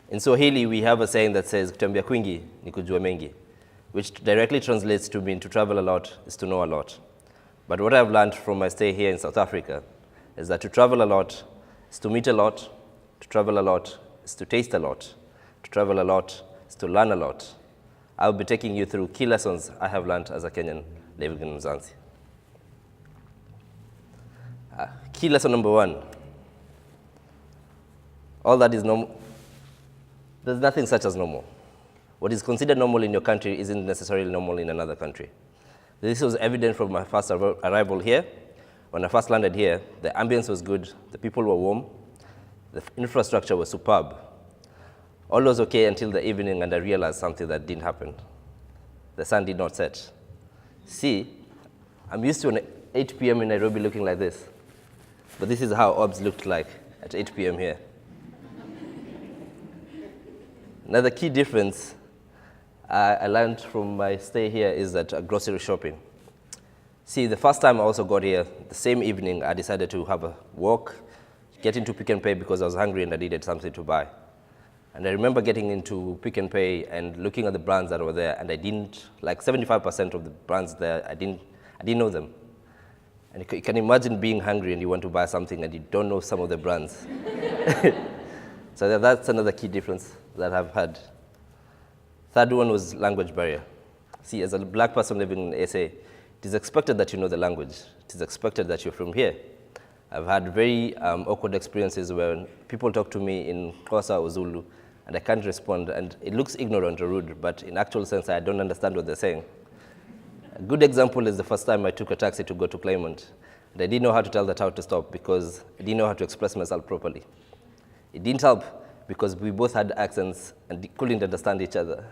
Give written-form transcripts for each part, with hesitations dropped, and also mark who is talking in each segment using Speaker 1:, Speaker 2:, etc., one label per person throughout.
Speaker 1: In Swahili, we have a saying that says, Kutembea kwingi ni kujua mengi, which directly translates to mean to travel a lot is to know a lot. But what I've learned from my stay here in South Africa is that to travel a lot is to meet a lot, to travel a lot is to taste a lot, to travel a lot is to learn a lot. I'll be taking you through key lessons I have learned as a Kenyan living in Mzansi. Key lesson number 1. All that is normal. There's nothing such as normal. What is considered normal in your country isn't necessarily normal in another country. This was evident from my first arrival here. When I first landed here, the ambience was good, the people were warm, the infrastructure was superb. All was okay until the evening, and I realized something that didn't happen. The sun did not set. See, I'm used to an 8 p.m. in Nairobi looking like this, but this is how orbs looked like at 8 p.m. here. Another key difference I learned from my stay here is that grocery shopping. See, the first time I also got here, the same evening, I decided to have a walk, get into Pick n Pay because I was hungry and I needed something to buy. And I remember getting into Pick n Pay and looking at the brands that were there, and I didn't, like 75% of the brands there, I didn't know them. And you can imagine being hungry and you want to buy something and you don't know some of the brands. So that's another key difference that I've had. Third one was language barrier. See, as a black person living in SA, it is expected that you know the language. It is expected that you're from here. I've had very awkward experiences where people talk to me in Xhosa or Zulu, and I can't respond, and it looks ignorant or rude, but in actual sense, I don't understand what they're saying. A good example is the first time I took a taxi to go to Claremont, and I didn't know how to tell the town to stop because I didn't know how to express myself properly. It didn't help because we both had accents and couldn't understand each other.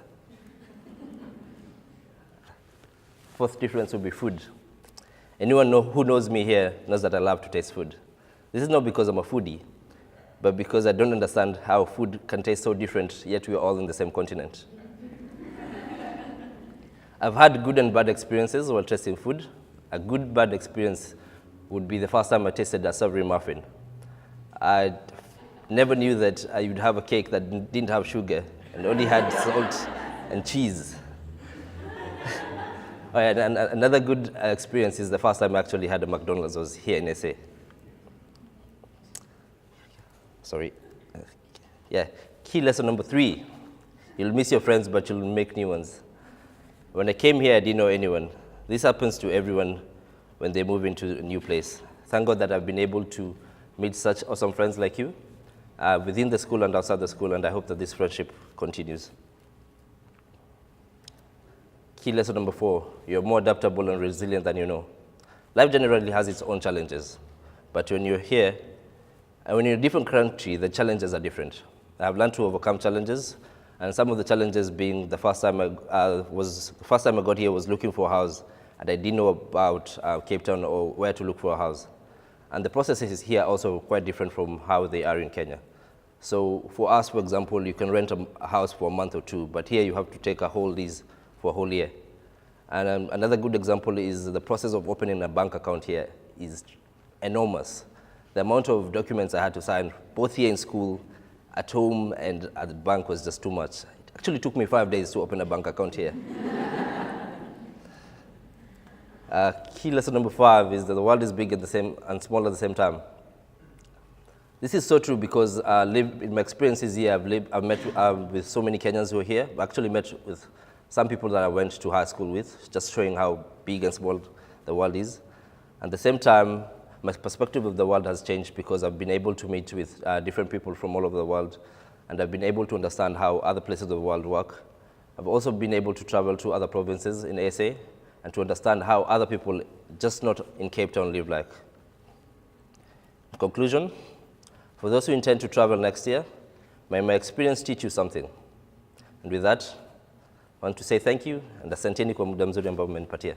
Speaker 1: Fourth difference would be food. Anyone who knows me here knows that I love to taste food. This is not because I'm a foodie, but because I don't understand how food can taste so different, yet we're all in the same continent. I've had good and bad experiences while tasting food. A good bad experience would be the first time I tasted a savory muffin. I never knew that I would have a cake that didn't have sugar and only had salt and cheese. Oh, yeah, and another good experience is the first time I actually had a McDonald's was here in SA. Sorry. Yeah, key lesson number 3. You'll miss your friends, but you'll make new ones. When I came here, I didn't know anyone. This happens to everyone when they move into a new place. Thank God that I've been able to meet such awesome friends like you within the school and outside the school, and I hope that this friendship continues. Key lesson number 4, you're more adaptable and resilient than you know. Life generally has its own challenges, but when you're here, and when you're in a different country, the challenges are different. I've learned to overcome challenges, and some of the challenges being the first time I got here was looking for a house, and I didn't know about Cape Town or where to look for a house. And the processes here are also quite different from how they are in Kenya. So for us, for example, you can rent a house for a month or 2, but here you have to take a whole lease for a whole year. And another good example is the process of opening a bank account here is enormous. The amount of documents I had to sign, both here in school, at home, and at the bank was just too much. It actually took me 5 days to open a bank account here. Key lesson number 5 is that the world is big at the same and small at the same time. This is so true because in my experiences here, I've met with so many Kenyans who are here. I've actually met with some people that I went to high school with, just showing how big and small the world is. At the same time, my perspective of the world has changed because I've been able to meet with different people from all over the world, and I've been able to understand how other places of the world work. I've also been able to travel to other provinces in SA and to understand how other people, just not in Cape Town, live like. In conclusion, for those who intend to travel next year, may my experience teach you something. And with that, I want to say thank you and asanteni kwa muda mzuri ambao mmenipatia.